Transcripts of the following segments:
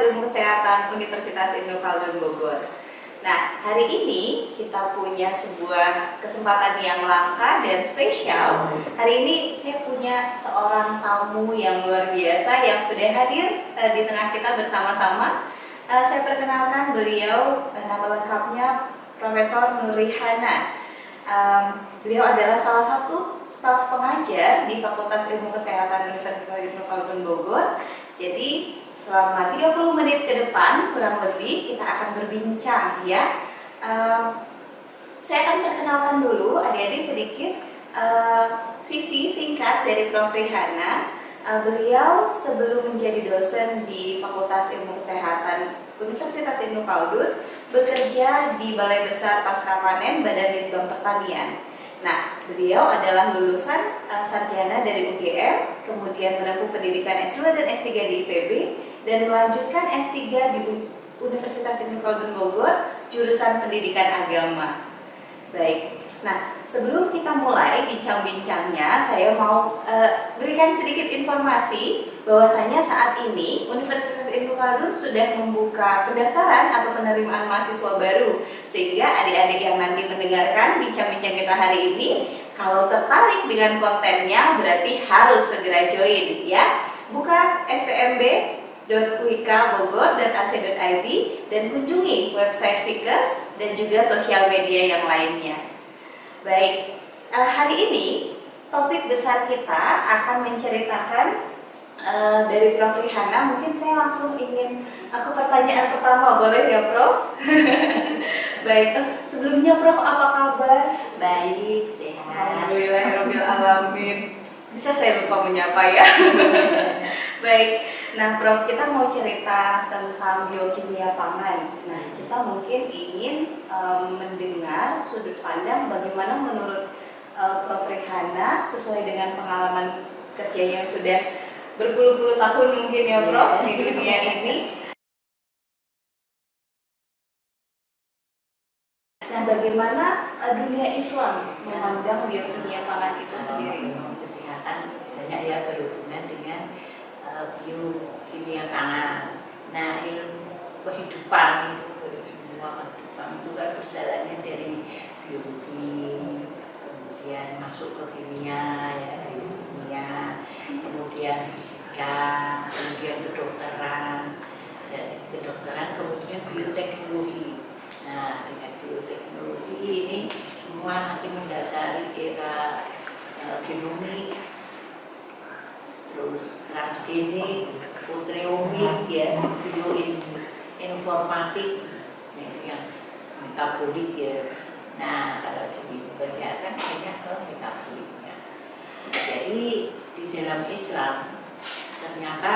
Ilmu Kesehatan Universitas Ibnu Khaldun Bogor. Nah, hari ini kita punya sebuah kesempatan yang langka dan spesial. Hari ini saya punya seorang tamu yang luar biasa yang sudah hadir di tengah kita bersama-sama. Saya perkenalkan beliau, nama lengkapnya Profesor Nurihana. Beliau adalah salah satu staf pengajar di Fakultas Ilmu Kesehatan Universitas Ibnu Khaldun Bogor. Jadi selama 30 menit ke depan kurang lebih kita akan berbincang ya. Saya akan perkenalkan dulu adik-adik sedikit CV singkat dari Prof. Rihana. Beliau sebelum menjadi dosen di Fakultas Ilmu Kesehatan Universitas Ibnu Khaldun bekerja di Balai Besar Pascapanen Badan Litbang Pertanian. Nah, beliau adalah lulusan sarjana dari UGM, kemudian menempuh pendidikan S2 dan S3 di IPB, dan melanjutkan S3 di Universitas Ibnu Khaldun Bogor, jurusan pendidikan agama. Baik, nah sebelum kita mulai bincang-bincangnya, saya mau berikan sedikit informasi bahwasanya saat ini Universitas Ibnu Khaldun sudah membuka pendaftaran atau penerimaan mahasiswa baru, sehingga adik-adik yang nanti mendengarkan bincang-bincang kita hari ini, kalau tertarik dengan kontennya berarti harus segera join ya. Buka spmb.uik.bogor.ac.id dan kunjungi website Fikes dan juga sosial media yang lainnya. Baik, hari ini topik besar kita akan menceritakan dari Prof. Rihana. Mungkin saya langsung ingin pertanyaan pertama, boleh ya Prof? Baik, sebelumnya Prof apa kabar? Baik, sehat. Alhamdulillahirabbil alamin. Bisa saya lupa menyapa ya. Baik, nah Prof, kita mau cerita tentang biokimia pangan. Nah, kita mungkin ingin mendengar sudut pandang bagaimana menurut Prof. Rihana sesuai dengan pengalaman kerja yang sudah berpuluh-puluh tahun mungkin ya Prof di dunia ini. Nah, bagaimana dunia Islam memandang biokimia pangan itu sendiri? Kesehatan banyak ya berhubungan dengan biokimia pangan. Nah, ilmu kehidupan itu, semua kehidupan itu kan berjalannya dari biologi, kemudian masuk ke kimia, ya kimia, kemudian fisika, kemudian kedokteran, dari kedokteran kemudian bioteknologi. Nah, dengan bioteknologi ini semua nanti mendasari era genomik, terus transgenik, proteomik, ya, bioinformatik, yang metabolik ya. Nah, kalau di kesehatan banyak ke metaboliknya. Jadi di dalam Islam ternyata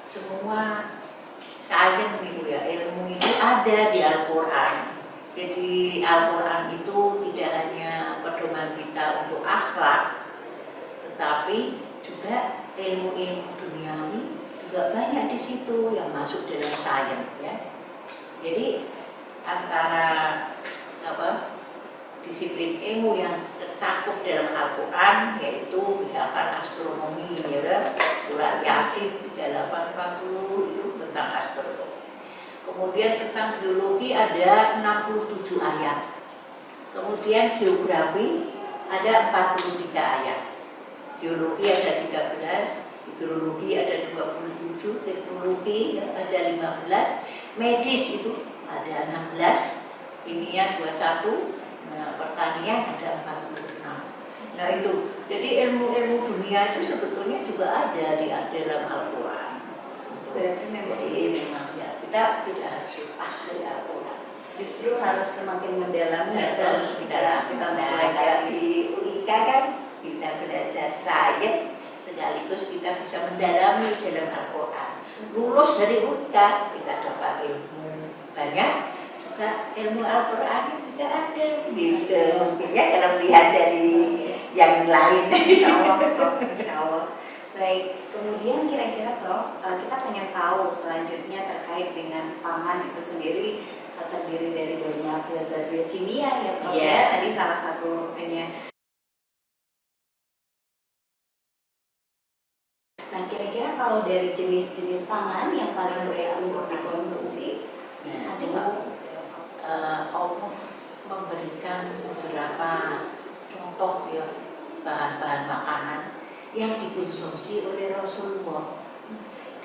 semua sains itu ya, ilmu itu ada di Al-Quran. Jadi Al-Quran itu tidak hanya pedoman kita untuk akhlak, tetapi juga ilmu-ilmu duniawi juga banyak di situ yang masuk dalam sains ya. Jadi antara disiplin ilmu yang tercakup dalam Al-Quran yaitu misalkan astronomi ya, surat Yasin 3840 itu tentang astronomi. Kemudian tentang biologi ada 67 ayat. Kemudian geografi ada 43 ayat. Geologi ada 13, hidrologi ada 27, teknologi ada 15, medis itu ada 16, kimia 21, nah, pertanian ada 46. Nah itu, jadi ilmu-ilmu dunia itu sebetulnya juga ada di dalam Al-Quran. Berarti memang ya, kita tidak harus lepas dari Al-Quran. Justru harus semakin mendalam ya, harus kita belajar di UIK kan bisa belajar sains sekaligus kita bisa mendalami dalam Al-Quran. Lulus dari UIK kita dapat ilmu banyak, juga ilmu Al-Quran juga ada gitu. Mestinya kalau lihat dari yang lain. Insya Allah. Baik, kemudian kira-kira Prof, kita pengen tahu selanjutnya terkait dengan pangan itu sendiri terdiri dari banyak zat biokimia ya Prof ya, tadi salah satunya. Nah, kira-kira kalau contoh dari jenis-jenis pangan yang paling baik untuk dikonsumsi? Nah, Ada nggak? Allah memberikan beberapa contoh ya bahan-bahan makanan yang dikonsumsi oleh Rasulullah.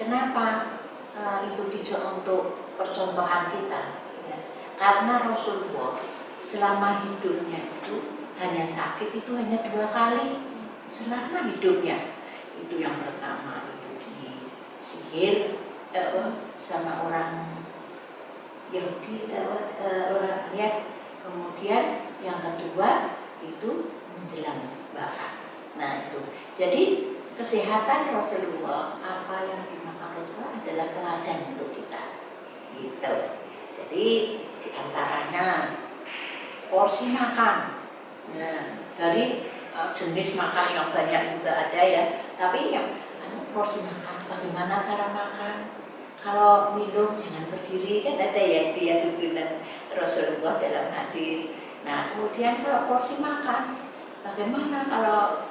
Kenapa itu tidak untuk percontohan kita? Ya. Karena Rasulullah selama hidupnya itu hanya sakit itu hanya 2 kali selama hidupnya. Itu yang pertama itu disihir sama orang Yahudi, orang ya. Kemudian yang kedua itu menjelang wafat. Nah itu. Jadi kesehatan Rasulullah, apa yang dimakan Rasulullah adalah teladan untuk kita. Gitu. Jadi diantaranya porsi makan. Nah, dari jenis makan yang banyak juga ada ya. Tapi yang porsi makan, bagaimana cara makan? Kalau minum jangan berdiri, kan ada ya dia tuntunan Rasulullah dalam hadis. Nah kemudian kalau porsi makan, bagaimana kalau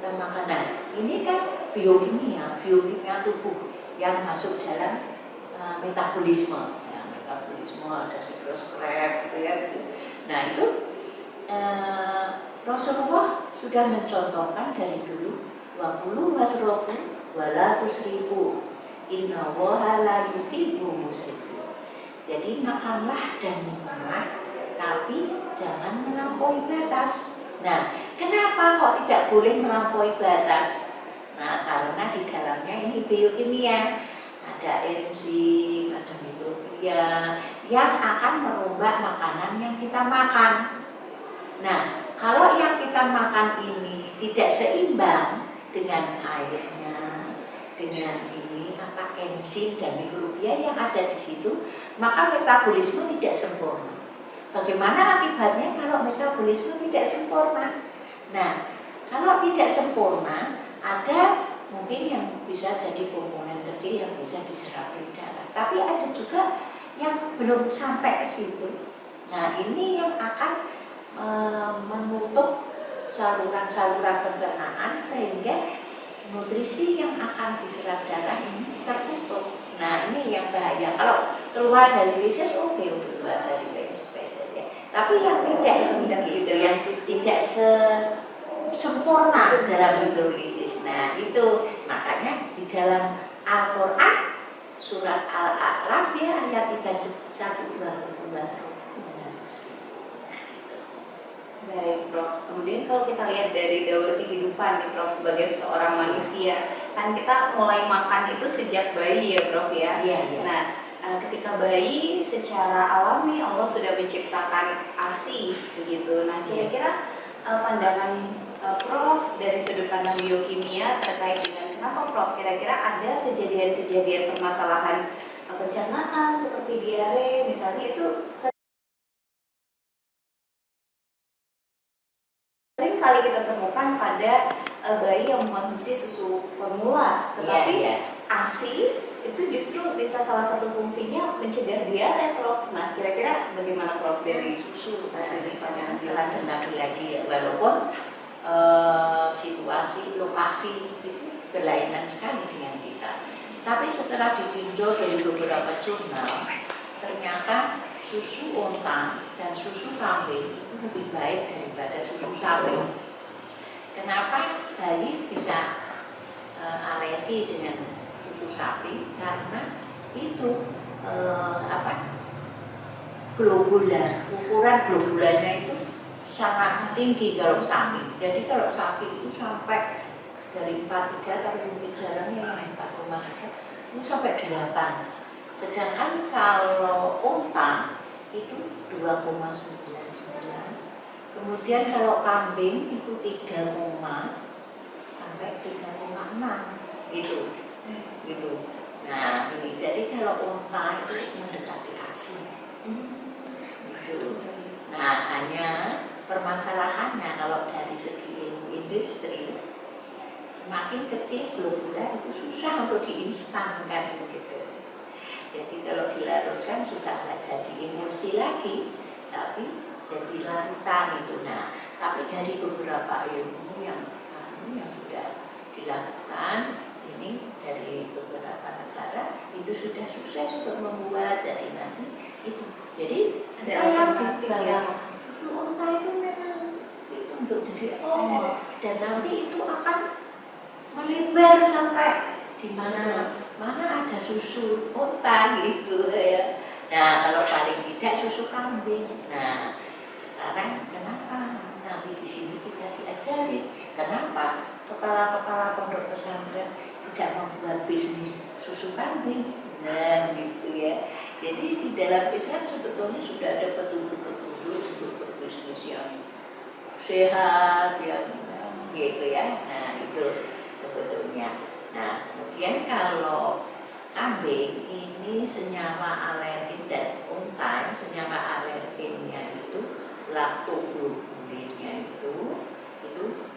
kita makan? Nah ini kan biokimia tubuh yang masuk dalam metabolisme. Ya, metabolisme ada siklus Krebs gitu ya. Nah itu Rasulullah sudah mencontohkan dari dulu, wa kulu wasrobu wala tusrifu. Inna woha la yuhibbu musrifin. Jadi makanlah dan minumlah, tapi jangan melampaui batas. Nah, kenapa kok tidak boleh melampaui batas? Nah, karena di dalamnya ini biokimia, ada enzim, ada mikrobia yang akan merubah makanan yang kita makan. Nah, kalau yang kita makan ini tidak seimbang dengan airnya, dengan enzim dan mikrobia yang ada di situ, maka metabolisme tidak sempurna. Bagaimana akibatnya kalau metabolisme tidak sempurna? Nah, kalau tidak sempurna, ada mungkin yang bisa jadi komponen kecil yang bisa diserap oleh darah. Tapi ada juga yang belum sampai ke situ. Nah, ini yang akan menutup saluran-saluran pencernaan sehingga nutrisi yang akan diserap darah ini tertutup. Nah ini yang bahaya. Kalau keluar dari feses oke, keluar dari feses ya. Tapi yang yang tidak sempurna dalam hidrolisis. Nah itu makanya di dalam Al-Quran surat Al-A'raf ya ayat 31-22. Baik, Prof. Kemudian kalau kita lihat dari daur kehidupan nih, Prof, sebagai seorang manusia, kan kita mulai makan itu sejak bayi ya, Prof ya. Iya, iya. Nah, ketika bayi secara alami Allah sudah menciptakan ASI begitu. Nah, kira-kira pandangan Prof dari sudut pandang biokimia terkait dengan kenapa Prof kira-kira ada kejadian-kejadian permasalahan pencernaan seperti diare misalnya itu sering kali kita temukan pada bayi yang mengkonsumsi susu formula, tetapi ASI itu justru bisa salah satu fungsinya mencegah diare, Prof. Nah, kira-kira bagaimana Prof dari susu Telah lagi ya, walaupun situasi lokasi itu berlainan sekali dengan kita. Tapi setelah ditinjau dari beberapa jurnal, ternyata susu unta dan susu kambing itu lebih baik daripada susu sapi. Kenapa bayi bisa alergi dengan susu sapi? Karena itu ukuran globulannya itu sangat tinggi kalau sapi. Jadi kalau sapi itu sampai dari 43 tapi mungkin jarangnya yang 4,1 itu sampai 8. Sedangkan kalau unta itu 2,99. Kemudian kalau kambing itu 3, sampai 3,6 gitu. Nah ini jadi kalau unta itu mendekati ASI gitu. Nah hanya permasalahannya kalau dari segi ilmu industri semakin kecil globula itu susah untuk diinstankan gitu. Jadi kalau dilarutkan sudah nggak jadi emulsi lagi, tapi jadi larutan itu. Nah, tapi dari beberapa ilmu yang sudah dilakukan, ini ini dari beberapa negara itu sudah sukses untuk membuat, jadi nanti itu. Jadi Ada kayak alternatif bahwa ya. susu unta itu memang itu untuk dari dan nanti itu akan melebar sampai di mana ada susu unta gitu ya. Nah kalau paling tidak susu kambing. Nah sekarang kenapa nanti di sini kita diajari kenapa kepala-kepala pondok pesantren tidak membuat bisnis susu kambing. Nah gitu ya. Jadi di dalam Islam sebetulnya sudah ada petunjuk-petunjuk untuk berbisnis yang sehat, yang gitu ya. Nah itu sebetulnya. Nah kemudian kalau kambing ini senyawa alergen dan unta senyawa alergennya itu laktoglobulinnya itu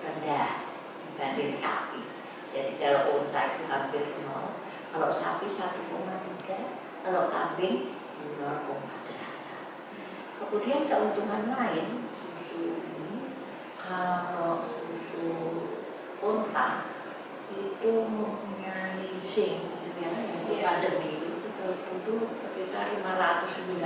rendah dibanding sapi. Jadi kalau unta itu hampir 0, kalau sapi 1,3, kalau kambing 0,8. Kemudian keuntungan lain susu ini, kalau susu unta itu mempunyai zinc ya, untuk pandemi itu sekitar 590.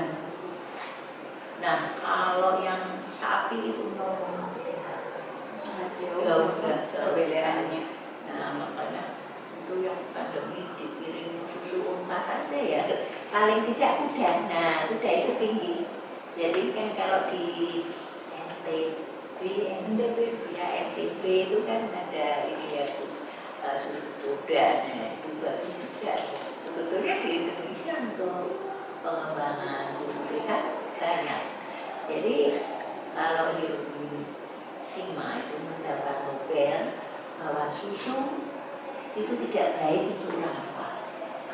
Nah kalau yang sapi itu 0,3, Sangat jauh perbedaannya. Nah makanya itu yang pandemi dikirim susu unta saja ya, paling tidak kuda. Nah kuda itu tinggi. Jadi kan kalau di NTB itu kan ada ini ya susu kuda. Nah itu bagus juga. Sebetulnya di Indonesia untuk pengembangan susu sehat banyak. Jadi kalau Hiroshima itu mendapat Nobel bahwa susu itu tidak baik untuk apa,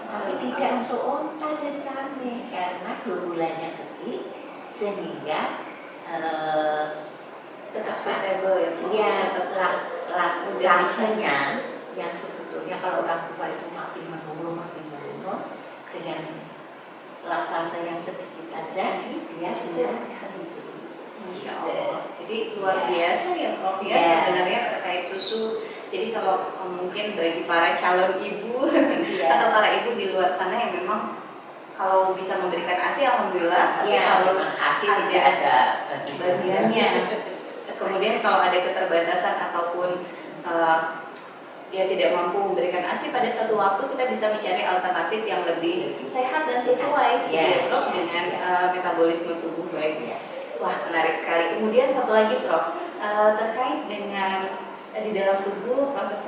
tapi tidak untuk unta dan kambing karena glukosilanya kecil sehingga Tetap sustainable ya. laktasenya yang sebetulnya kalau orang tua itu makin menurun dengan laktase yang sedikit aja dia bisa Insya Allah. Jadi luar biasa ya Prof ya sebenarnya terkait susu. Jadi kalau mungkin bagi para calon ibu atau para ibu di luar sana yang memang kalau bisa memberikan ASI alhamdulillah, tapi kalau ASI tidak ada bagiannya. Kemudian kalau ada keterbatasan ataupun dia tidak mampu memberikan ASI pada satu waktu, kita bisa mencari alternatif yang lebih sehat dan sesuai Prof dengan metabolisme tubuh baik. Wah menarik sekali. Kemudian satu lagi Prof, terkait dengan di dalam tubuh proses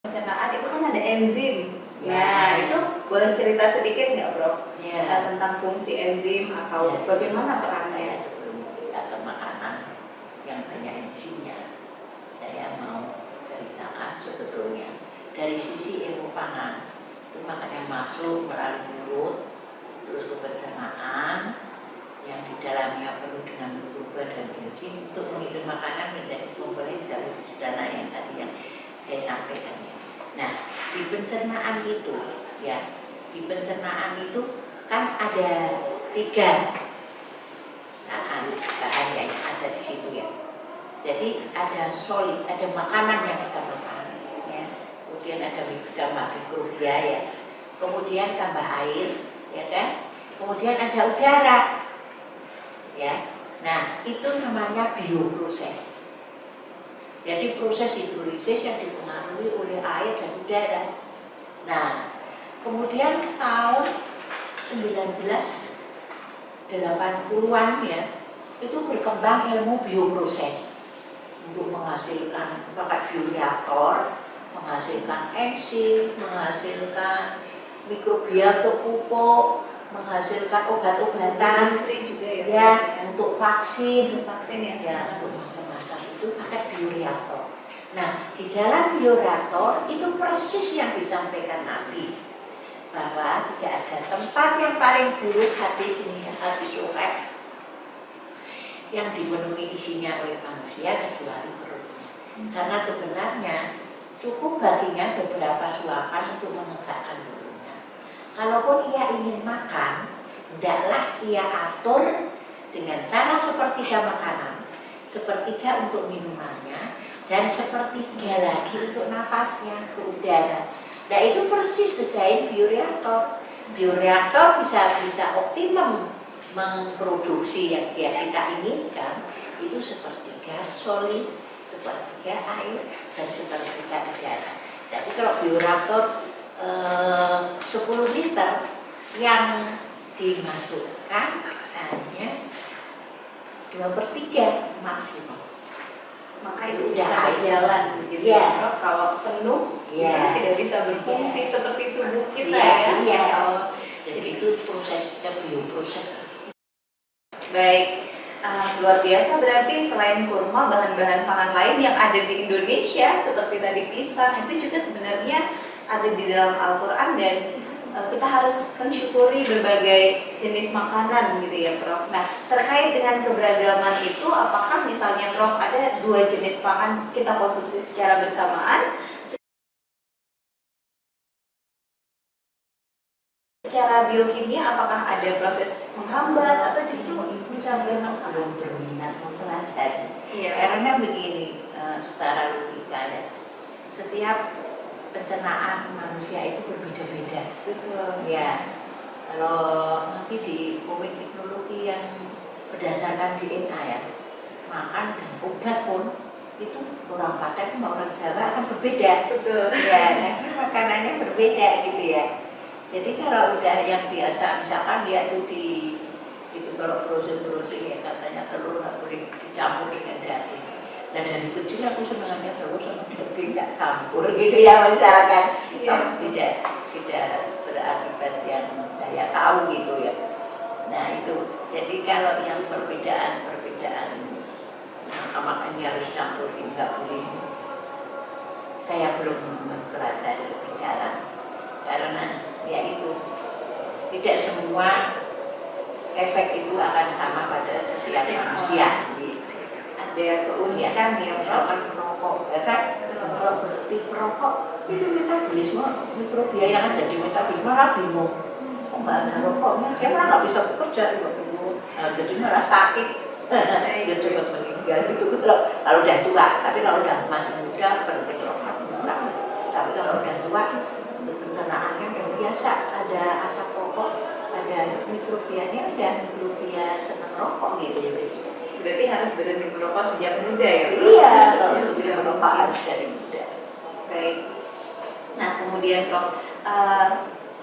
pencernaan itu kan ada enzim. Nah itu boleh cerita sedikit nggak Prof tentang fungsi enzim atau bagaimana perannya? Sebelum kita ke makanan yang banyak enzimnya, saya mau ceritakan sebetulnya dari sisi ilmu pangan itu makanan masuk melalui mulut terus ke pencernaan yang di dalamnya penuh dengan mikroba dan enzim untuk mengirim makanan menjadi komponen jauh lebih sederhana yang tadi yang saya sampaikan ya. Nah di pencernaan itu kan ada 3 bahan yang ada di situ ya. Jadi ada solid, ada makanan yang kita makan ya. Kemudian ada tambah mikrobia ya. Kemudian tambah air ya kan. Kemudian ada udara ya. Nah itu namanya bioproses. Jadi proses hidrolisis yang dipengaruhi oleh air dan udara. Nah kemudian tahun 1980-an ya itu berkembang ilmu bioproses untuk menghasilkan pakai bioreaktor, menghasilkan enzim, menghasilkan mikrobia untuk pupuk, menghasilkan obat-obatan industri juga untuk vaksin ya, untuk macam-macam itu pakai bioreaktor. Nah di dalam bioreaktor itu persis yang disampaikan Nabi bahwa tidak ada tempat yang paling buruk hadis sahih yang dipenuhi isinya oleh manusia kecuali perutnya. Karena sebenarnya cukup baginya beberapa suapan untuk menegakkan perutnya. Kalaupun ia ingin makan, hendaklah ia atur dengan cara sepertiga makanan, sepertiga untuk minumannya, dan sepertiga lagi untuk nafasnya ke udara. Nah itu persis desain bioreaktor. Bioreaktor bisa optimum memproduksi yang kita inginkan itu sepertiga solid, sepertiga air, dan sepertiga udara. Jadi kalau bioreaktor 10 liter yang dimasukkan hanya 2/3 maksimum. Maka itu Udah bisa berjalan begitu ya. Kalau penuh tidak bisa berfungsi seperti tubuh kita Jadi itu prosesnya bioproses. Baik, luar biasa. Berarti selain kurma, bahan-bahan pangan lain yang ada di Indonesia seperti tadi pisang itu juga sebenarnya ada di dalam Al-Quran, dan kita harus mensyukuri berbagai jenis makanan gitu ya Prof. Nah, terkait dengan keberagaman itu, apakah misalnya Prof ada 2 jenis pangan kita konsumsi secara bersamaan, secara biokimia apakah ada proses menghambat atau justru bisa bermanfaat? Belum berminat mempelajari. Iya. Karena begini, secara logika ya, setiap pencernaan manusia itu berbeda-beda. Betul. Ya, kalau nanti di komik teknologi yang berdasarkan DNA ya, makan dan obat pun itu orang Patek sama orang Jawa akan berbeda. Betul. Ya, karena makanannya berbeda gitu ya. Jadi kalau udah yang biasa, misalkan dia itu kalau browsing ya katanya telur nggak boleh dicampur dengan daging. Nah dari kecil aku senangnya telur sama daging nggak campur gitu ya masyarakat. Iya. Tidak berakibat yang saya tahu gitu ya. Nah itu, jadi kalau yang perbedaan makanya harus campurin nggak boleh. Saya belum mempelajari lebih dalam karena ya itu tidak semua efek itu akan sama pada setiap manusia. Ada keunikan ya, misalkan merokok, ya kan? Kalau berhenti merokok itu metabolisme mikrobia yang ada di metabolisme malah bingung. Kok nggak ada rokoknya? Dia malah nggak bisa bekerja, jadi malah sakit. Dia cepat meninggal itu kalau udah tua. Tapi kalau udah masih muda berhenti merokok, tapi kalau udah tua pencernaannya yang biasa ada asap rokok, ada mikrobianya, ada mikrobia senang rokok gitu. Berarti harus berhenti merokok sejak muda ya? Iya, kalau sudah merokok dari muda. Baik. Nah kemudian Prof,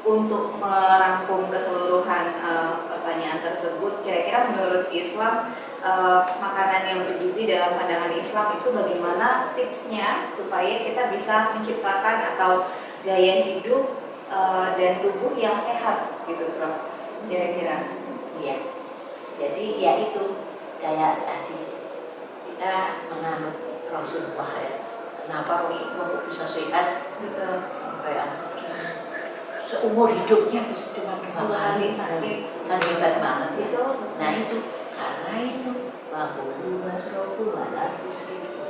untuk merangkum keseluruhan pertanyaan tersebut, kira-kira menurut Islam makanan yang bergizi dalam pandangan Islam itu bagaimana tipsnya supaya kita bisa menciptakan atau gaya hidup dan tubuh yang sehat gitu Prof, kira-kira? Iya. Jadi ya itu kayak tadi kita menganut Rasulullah ya. Kenapa Rasulullah kok bisa sehat? Betul. Sampai seumur hidupnya bisa cuma 2 kali sakit, kan hebat banget ya. Itu. Nah itu karena itu wakulu masroku walau itu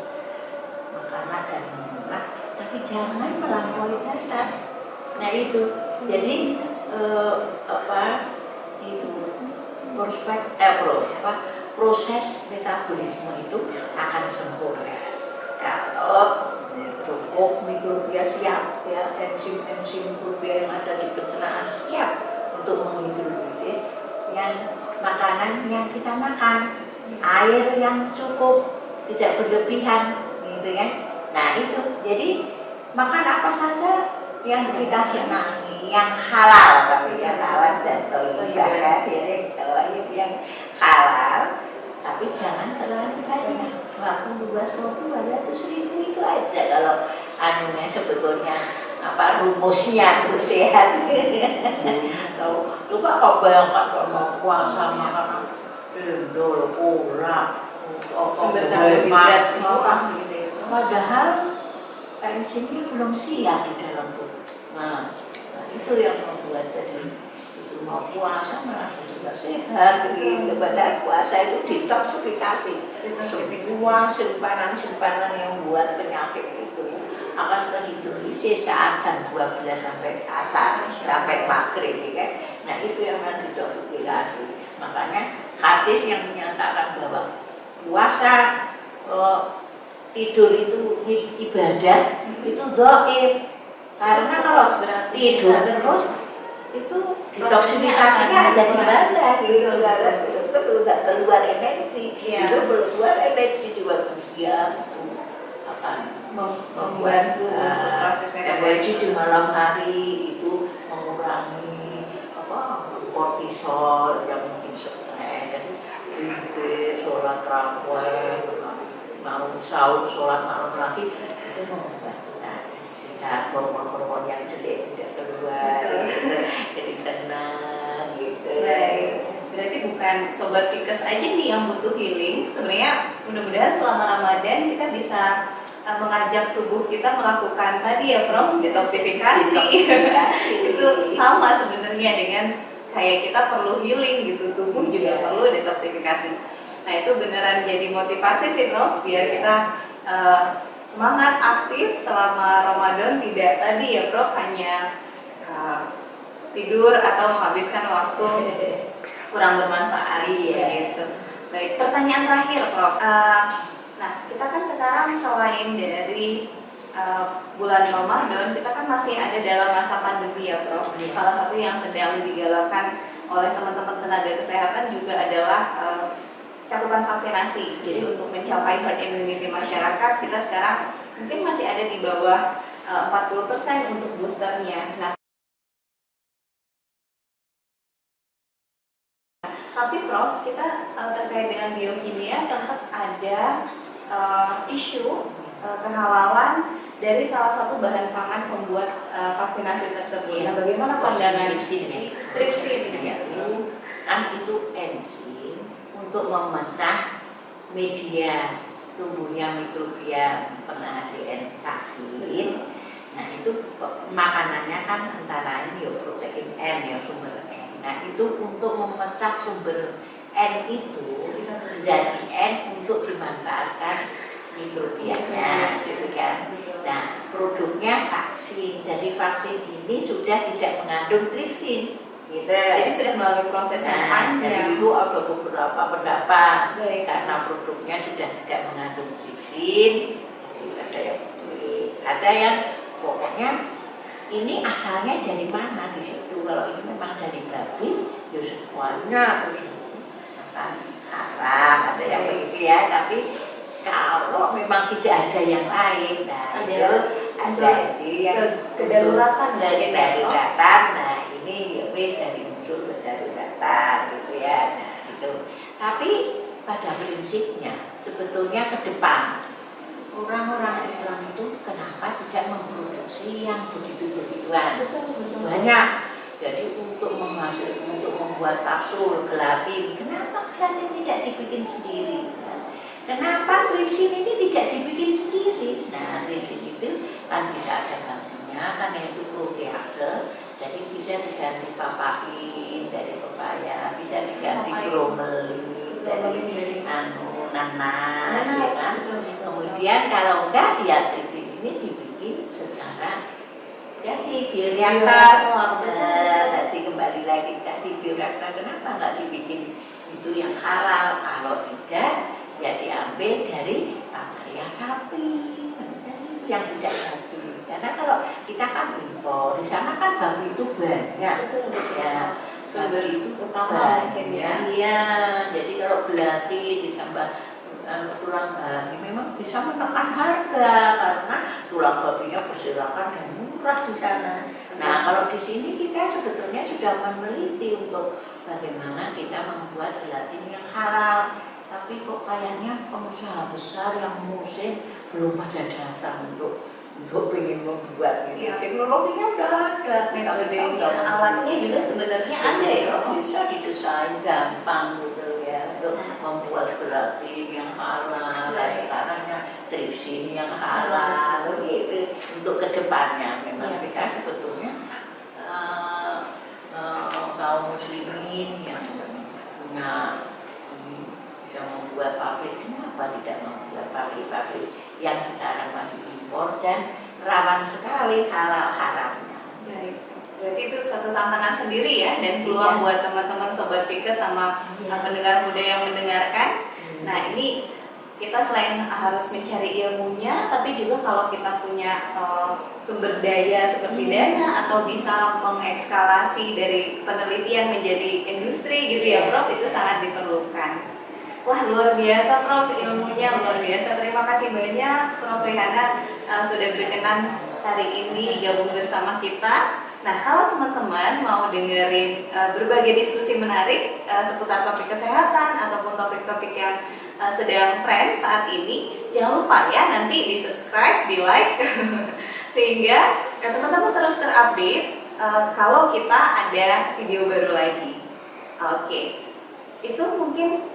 makanan dan minuman, tapi jangan melampaui batas. Nah itu jadi proses metabolisme itu akan sempurna kalau cukup mikrobia siap ya, enzim mikrobia yang ada di pencernaan siap untuk menghidrolisis yang makanan yang kita makan, air yang cukup, tidak berlebihan gitu ya. Nah itu jadi makan apa saja yang kita senangi, yang halal, tapi yang halal dan thayyibah kan, yang halal, tapi jangan terlalu banyak. 200.000 itu aja kalau anunya sebetulnya rumusnya untuk sehat. Coba kau bayangkan kalau puasa makan cendol, kurang, sumber karbohidrat semua. Padahal enzimnya belum siap di dalam tubuh. Nah itu yang membuat jadi itu mau puasa malah jadi nggak sehat. Begitu. Padahal puasa itu detoksifikasi. Semua simpanan yang buat penyakit itu akan terhidrolisis saat jam 12 sampai asar sampai maghrib kan. Nah itu yang akan detoksifikasi. Makanya hadis yang menyatakan bahwa puasa tidur itu ibadah, itu dhaif. Karena kalau tidur terus itu detoksifikasinya ada di mana gitu, nggak keluar energi, itu keluar energi di waktu siang itu akan membantu proses energi di malam hari itu mengurangi kortisol yang mungkin stres. Jadi sholat raweh, mau sahur sholat malam lagi itu membuat kita jadi sehat, hormon-hormon yang jelek tidak keluar, jadi tenang gitu. Baik. Berarti bukan sobat Pikes aja nih yang butuh healing. Sebenarnya mudah-mudahan selama Ramadan kita bisa mengajak tubuh kita melakukan tadi ya Prof, detoksifikasi. Itu sama sebenarnya dengan kayak kita perlu healing gitu, tubuh juga perlu detoksifikasi. Nah itu beneran jadi motivasi sih Prof, biar kita semangat aktif selama Ramadan, tidak tadi ya Prof hanya tidur atau menghabiskan waktu kurang bermanfaat gitu. Baik, pertanyaan terakhir Prof. Nah kita kan sekarang selain dari bulan Ramadan, kita kan masih ada dalam masa pandemi ya Prof. Salah satu yang sedang digalakkan oleh teman-teman tenaga kesehatan juga adalah cakupan vaksinasi. Jadi untuk mencapai herd immunity masyarakat, kita sekarang mungkin masih ada di bawah 40% untuk boosternya. Nah, tapi Prof, kita terkait dengan biokimia sempat ada isu kehalalan dari salah satu bahan pangan pembuat vaksinasi tersebut. Nah, bagaimana pandangan tripsin itu enzim untuk memecah media tumbuhnya mikrobia penghasil vaksin. Nah itu makanannya kan antara lain ya protein N ya, sumber N. Nah itu untuk memecah sumber N itu menjadi N untuk dimanfaatkan mikrobianya, gitu kan. Nah produknya vaksin. Jadi vaksin ini sudah tidak mengandung tripsin, gitu. Jadi sudah melalui proses yang panjang. Jadi itu ada beberapa pendapat karena produknya sudah tidak mengandung tripsin. Jadi ada yang ada yang pokoknya ini asalnya dari mana di situ. Kalau ini memang dari babi, ya semuanya akan haram, ada yang begitu ya. Tapi kalau memang tidak ada yang lain, nah itu ada yang kedaruratan dari daruratan. Nah ini ya wis dari muncul kedaruratan gitu ya. Nah itu. Tapi pada prinsipnya sebetulnya ke depan orang-orang Islam itu kenapa tidak memproduksi yang begitu-begituan? Banyak. Jadi untuk membuat kapsul gelatin, kenapa gelatin tidak dibikin sendiri? Kenapa tripsin ini tidak dibikin sendiri? Nah, tripsin itu kan bisa ada gantinya, kan yaitu protease. Jadi bisa diganti papain dari pepaya, bisa diganti bromelin dari nanas, ya kan? Kemudian kalau enggak, ya tripsin ini dibikin secara jadi bioreaktor. Nanti kembali lagi tadi bioreaktor, kenapa enggak dibikin itu yang halal? Kalau tidak, ya diambil dari pankreas sapi, dan itu yang tidak babi. Karena kalau kita kan impor, di sana kan babi itu banyak, ya sumber itu utama mungkin ya. Iya, jadi kalau gelatin ditambah tulang babi memang bisa menekan harga karena tulang babinya berserakan dan murah di sana. Nah kalau di sini kita sebetulnya sudah meneliti untuk bagaimana kita membuat gelatin yang halal. Tapi kok kayaknya pengusaha besar yang musim belum pada datang untuk ingin membuat gitu. Teknologinya udah ada, metodenya, alatnya juga sebenarnya ada ya. Bisa didesain gampang gitu ya untuk membuat gelatin yang halal. Sekarangnya tripsin yang halal gitu. Untuk kedepannya memang kita sebetulnya kaum muslimin yang punya bisa membuat pabrik, kenapa tidak membuat pabrik-pabrik yang sekarang masih impor dan rawan sekali halal haramnya. Baik, berarti itu suatu tantangan sendiri ya, dan peluang buat teman-teman sobat Pikes sama pendengar muda yang mendengarkan. Nah ini kita selain harus mencari ilmunya, tapi juga kalau kita punya sumber daya seperti dana atau bisa mengekskalasi dari penelitian menjadi industri gitu ya Prof, itu sangat diperlukan. Wah, luar biasa Prof, ilmunya luar biasa. Terima kasih banyak Prof Rihana sudah berkenan hari ini gabung bersama kita. Nah, kalau teman-teman mau dengerin berbagai diskusi menarik seputar topik kesehatan ataupun topik-topik yang sedang tren saat ini, jangan lupa ya nanti di subscribe, di like sehingga teman-teman terus terupdate kalau kita ada video baru lagi. Oke, itu mungkin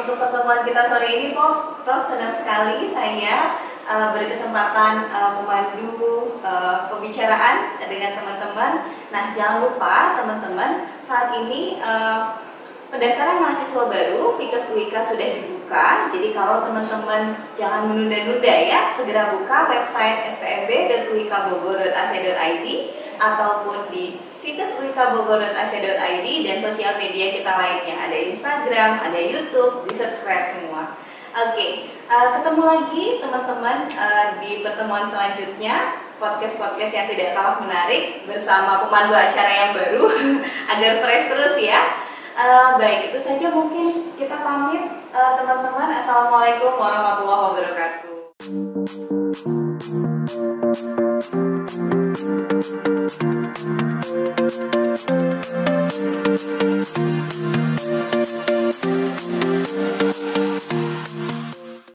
untuk pertemuan kita sore ini, Prof senang sekali saya berkesempatan memandu pembicaraan dengan teman-teman. Nah, jangan lupa teman-teman, saat ini pendaftaran mahasiswa baru PIKES UIK sudah dibuka. Jadi kalau teman-teman jangan menunda-nunda ya, segera buka website spmb.uikbogor.ac.id ataupun di fikeswikabogor.ac.id dan sosial media kita lainnya, ada Instagram, ada YouTube, di subscribe semua. Oke, ketemu lagi teman-teman di pertemuan selanjutnya, podcast-podcast yang tidak kalah menarik bersama pemandu acara yang baru agar fresh terus ya. Baik, itu saja mungkin kita pamit teman-teman. Assalamualaikum warahmatullahi wabarakatuh.